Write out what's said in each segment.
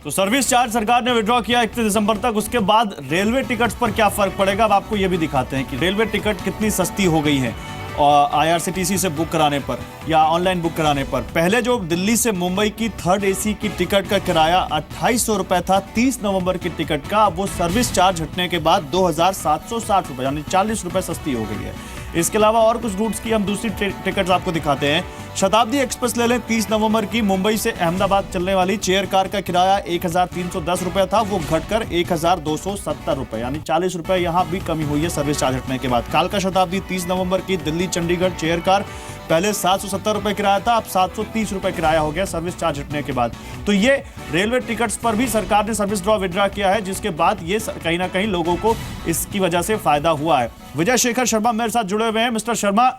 तो service charge सरकार ने विड्रॉ किया 31 दिसंबर तक। उसके बाद रेलवे टिकट्स पर क्या फर्क पड़ेगा, अब आपको यह भी दिखाते हैं कि रेलवे टिकट कितनी सस्ती हो गई है और IRCTC से बुक कराने पर या ऑनलाइन बुक कराने पर। पहले जो दिल्ली से मुंबई की 3rd AC की टिकट का किराया 2800 रुपए था 30 नवंबर की टिकट का, अब वो सर्विस चार्ज हटने के बाद 2760 रुपए यानी 40 रुपए सस्ती हो गई है। इसके अलावा और कुछ रूट्स की हम दूसरी टिकट्स आपको दिखाते हैं। शताब्दी एक्सप्रेस ले लें, 30 नवंबर की मुंबई से अहमदाबाद चलने वाली चेयर कार का किराया 1310 रुपए था, वो घटकर 1270 रुपए यानी 40 रुपए यहां भी कमी हुई है सर्विस चार्ज हटने के बाद। कालका शताब्दी 30 नवंबर की दिल्ली चंडीगढ़ चेयर कार, पहले 770 रुपए किराया था, अब 730 रुपए किराया हो गया सर्विस चार्ज हटने के बाद। तो ये रेलवे टिकट्स पर भी सरकार ने सर्विस विड्रॉ किया है, जिसके बाद ये कहीं ना कहीं लोगों को इसकी वजह से फायदा हुआ है। विजय शेखर शर्मा मेरे साथ जुड़े हुए हैं। मिस्टर शर्मा,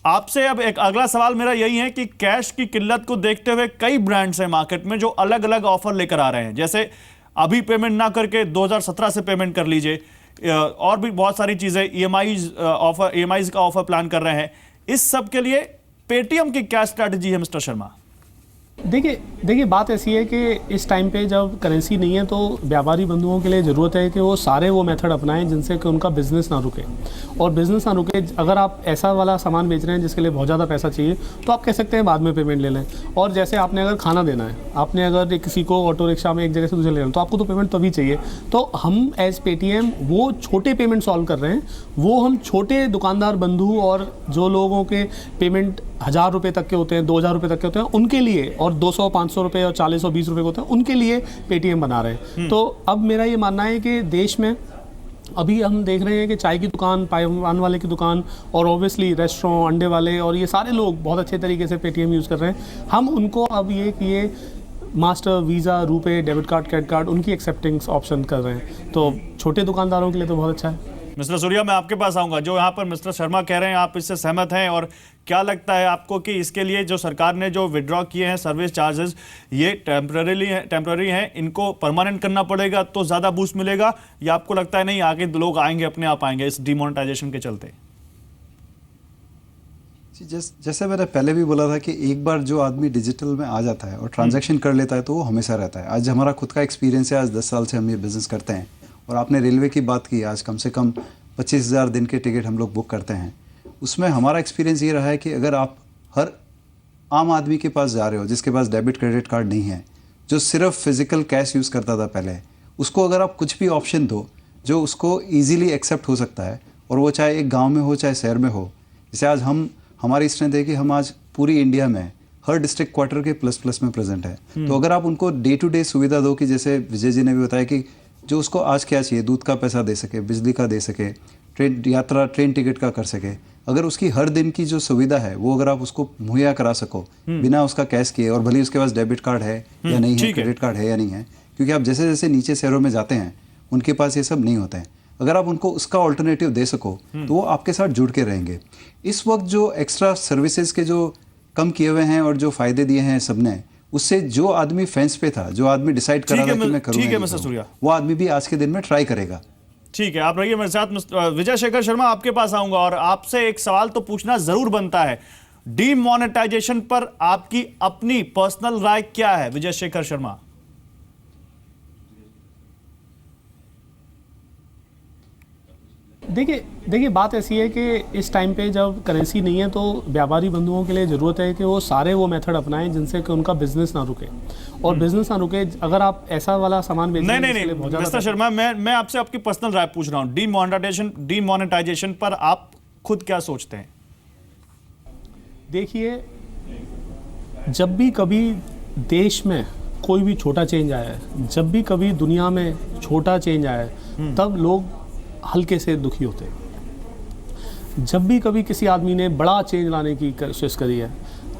आपसे अब एक अगला सवाल मेरा यही है कि कैश की किल्लत को देखते हुए कई ब्रांड्स हैं मार्केट में जो अलग अलग ऑफर लेकर आ रहे हैं, जैसे अभी पेमेंट ना करके 2017 से पेमेंट कर लीजिए, और भी बहुत सारी चीजें, EMIs का ऑफर प्लान कर रहे हैं। इस सब के लिए पेटीएम की क्या स्ट्रैटेजी है मिस्टर शर्मा? देखिए बात ऐसी है कि इस टाइम पे जब करेंसी नहीं है तो व्यापारी बंधुओं के लिए ज़रूरत है कि वो सारे वो मेथड अपनाएं जिनसे कि उनका बिज़नेस ना रुके। और बिज़नेस ना रुके, अगर आप ऐसा वाला सामान बेच रहे हैं जिसके लिए बहुत ज़्यादा पैसा चाहिए तो आप कह सकते हैं बाद में पेमेंट ले लें। और जैसे आपने अगर खाना देना है, आपने अगर किसी को ऑटो रिक्शा में एक जगह से दूसरे ले लेना, तो आपको तो पेमेंट तभी चाहिए। तो हम एज पेटीएम वो छोटे पेमेंट सॉल्व कर रहे हैं, वो हम छोटे दुकानदार बंधु और जो लोगों के पेमेंट 1000 रुपये तक के होते हैं, 2000 रुपये तक के होते हैं, उनके लिए, और 200 500 रुपये और 40 और 20 रुपये के होते हैं, उनके लिए पेटीएम बना रहे हैं। तो अब मेरा ये मानना है कि देश में अभी हम देख रहे हैं कि चाय की दुकान, पान वाले की दुकान और ऑब्वियसली रेस्टोरेंट, अंडे वाले और ये सारे लोग बहुत अच्छे तरीके से पेटीएम यूज़ कर रहे हैं। हम उनको अब ये master, visa, RuPay, debit card, credit card, उनकी एक्सेप्टिंग ऑप्शन कर रहे हैं। तो छोटे दुकानदारों के लिए तो बहुत अच्छा है। मिस्टर सूर्या, मैं आपके पास आऊंगा। जो यहाँ पर मिस्टर शर्मा कह रहे हैं, आप इससे सहमत हैं? और क्या लगता है आपको कि इसके लिए जो सरकार ने जो विड्रॉ किए हैं सर्विस चार्जेस, ये टेम्पररी हैं, इनको परमानेंट करना पड़ेगा तो ज़्यादा बूस्ट मिलेगा, या आपको लगता है नहीं आगे लोग आएंगे, अपने आप आएंगे इस डिमोनेटाइजेशन के चलते? जैसे मैंने पहले भी बोला था कि एक बार जो आदमी डिजिटल में आ जाता है और ट्रांजैक्शन कर लेता है तो वो हमेशा रहता है। आज हमारा खुद का एक्सपीरियंस है, आज 10 साल से हम ये बिज़नेस करते हैं। और आपने रेलवे की बात की, आज कम से कम 25,000 दिन के टिकट हम लोग बुक करते हैं। उसमें हमारा एक्सपीरियंस ये रहा है कि अगर आप हर आम आदमी के पास जा रहे हो जिसके पास डेबिट क्रेडिट कार्ड नहीं है, जो सिर्फ फिजिकल कैश यूज़ करता था पहले, उसको अगर आप कुछ भी ऑप्शन दो जो उसको ईजिली एक्सेप्ट हो सकता है, और वो चाहे एक गाँव में हो चाहे शहर में हो। जैसे आज हमारी स्ट्रेंथ है कि हम आज पूरी इंडिया में हर डिस्ट्रिक्ट क्वार्टर के प्लस में प्रेजेंट है। तो अगर आप उनको डे टू डे सुविधा दो कि जैसे विजय जी ने भी बताया कि जो उसको आज क्या चाहिए, दूध का पैसा दे सके, बिजली का दे सके, ट्रेन टिकट का कर सके, अगर उसकी हर दिन की जो सुविधा है वो अगर आप उसको मुहैया करा सको बिना उसका कैश किए, और भले उसके पास डेबिट कार्ड है या नहीं है, क्रेडिट कार्ड है या नहीं है, क्योंकि आप जैसे जैसे नीचे शहरों में जाते हैं उनके पास ये सब नहीं होते हैं। अगर आप उनको उसका ऑल्टरनेटिव दे सको तो वो आपके साथ जुड़ के रहेंगे। इस वक्त जो एक्स्ट्रा सर्विसेज के जो कम किए हुए हैं और जो फायदे दिए हैं सबने, उससे जो आदमी फेंस पे था, जो आदमी डिसाइड कर रहा था कि मैं करूंगा, वो आदमी भी आज के दिन में ट्राई करेगा। ठीक है, आप रहिए मेरे साथ। विजय शेखर शर्मा, आपके पास आऊंगा और आपसे एक सवाल तो पूछना जरूर बनता है। डीमोनेटाइजेशन पर आपकी अपनी पर्सनल राय क्या है विजय शेखर शर्मा? देखिए बात ऐसी है कि इस टाइम पे जब करेंसी नहीं है तो व्यापारी बंधुओं के लिए ज़रूरत है कि वो सारे वो मेथड अपनाएं जिनसे कि उनका बिजनेस ना रुके। और बिजनेस ना रुके, अगर आप ऐसा वाला सामान बेच रहे हैं। नहीं मिस्टर शर्मा, मैं आपसे आपकी पर्सनल राय पूछ रहा हूँ। डीमोनेटाइजेशन पर आप खुद क्या सोचते हैं? देखिए, जब भी कभी देश में कोई भी छोटा चेंज आया है, जब भी कभी दुनिया में छोटा चेंज आया है, तब लोग हल्के से दुखी होते हैं। जब भी कभी किसी आदमी ने बड़ा चेंज लाने की कोशिश करी है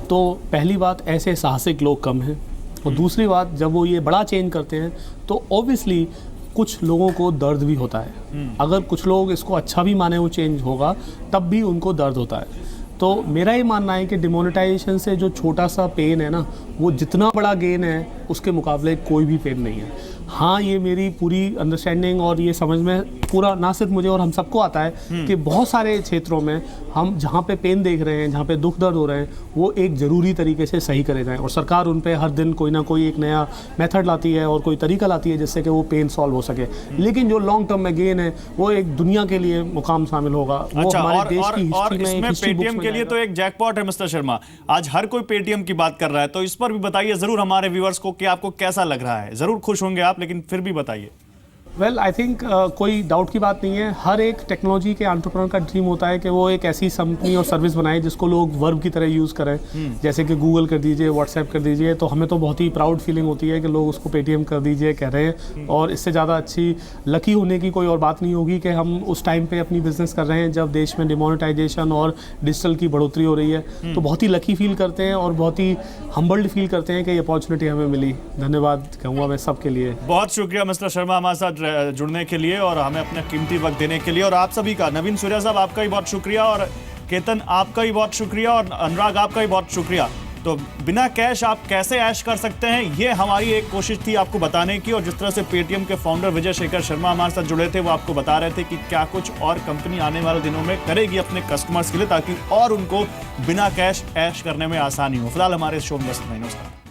तो पहली बात, ऐसे साहसिक लोग कम हैं, और दूसरी बात, जब वो ये बड़ा चेंज करते हैं तो ऑब्वियसली कुछ लोगों को दर्द भी होता है। अगर कुछ लोग इसको अच्छा भी माने वो चेंज होगा, तब भी उनको दर्द होता है। तो मेरा ये मानना है कि डिमोनेटाइजेशन से जो छोटा सा पेन है ना, वो जितना बड़ा गेन है उसके मुकाबले कोई भी पेन नहीं है। हाँ, ये मेरी पूरी अंडरस्टैंडिंग और ये समझ में पूरा ना सिर्फ मुझे और हम सबको आता है कि बहुत सारे क्षेत्रों में हम जहाँ पे पेन देख रहे हैं, जहाँ पे दुख दर्द हो रहे हैं, वो एक ज़रूरी तरीके से सही करे जाएं और सरकार उन पे हर दिन कोई ना कोई एक नया मेथड लाती है और कोई तरीका लाती है जिससे कि वो पेन सॉल्व हो सके। लेकिन जो लॉन्ग टर्म में गेन है वो एक दुनिया के लिए मुकाम शामिल होगा। वो अच्छा, हमारे और देश की और हिस्ट्री में, एक इसमें हिस्ट्री बुक्स पेटीएम में के लिए जाएगा। तो एक जैकपॉट है मिस्टर शर्मा। आज हर कोई पेटीएम की बात कर रहा है, तो इस पर भी बताइए जरूर हमारे व्यूअर्स को कि आपको कैसा लग रहा है। जरूर खुश होंगे आप, लेकिन फिर भी बताइए। वेल, आई थिंक कोई डाउट की बात नहीं है। हर एक टेक्नोलॉजी के एंटरप्रेन्योर का ड्रीम होता है कि वो एक ऐसी कंपनी और सर्विस बनाए जिसको लोग वर्ब की तरह यूज़ करें। जैसे कि गूगल कर दीजिए, व्हाट्सएप कर दीजिए, तो हमें तो बहुत ही प्राउड फीलिंग होती है कि लोग उसको पेटीएम कर दीजिए कह रहे हैं। और इससे ज़्यादा अच्छी लकी होने की कोई और बात नहीं होगी कि हम उस टाइम पे अपनी बिजनेस कर रहे हैं जब देश में डिमोनेटाइजेशन और डिजिटल की बढ़ोतरी हो रही है। तो बहुत ही लकी फील करते हैं और बहुत ही हम्बल्ड फील करते हैं कि ये अपॉर्चुनिटी हमें मिली। धन्यवाद कहूँगा मैं सबके लिए। बहुत शुक्रिया मिस्टर शर्मा हमारे साथ जुड़ने के लिए और हमें अपना कीमती वक्त देने के लिए। और आप सभी का, नवीन सूर्या साहब आपका भी बहुत शुक्रिया, और केतन आपका भी बहुत शुक्रिया, और अनुराग आपका भी बहुत शुक्रिया। तो बिना कैश आप कैसे ऐश कर सकते हैं, ये हमारी एक कोशिश थी आपको बताने की। और जिस तरह से पेटीएम के फाउंडर विजय शेखर शर्मा हमारे साथ जुड़े थे, वो आपको बता रहे थे कि क्या कुछ और कंपनी आने वाले दिनों में करेगी अपने कस्टमर्स के लिए, ताकि और उनको बिना कैश ऐश करने में आसानी हो। फिलहाल हमारे शो में बस इतना ही। नमस्कार।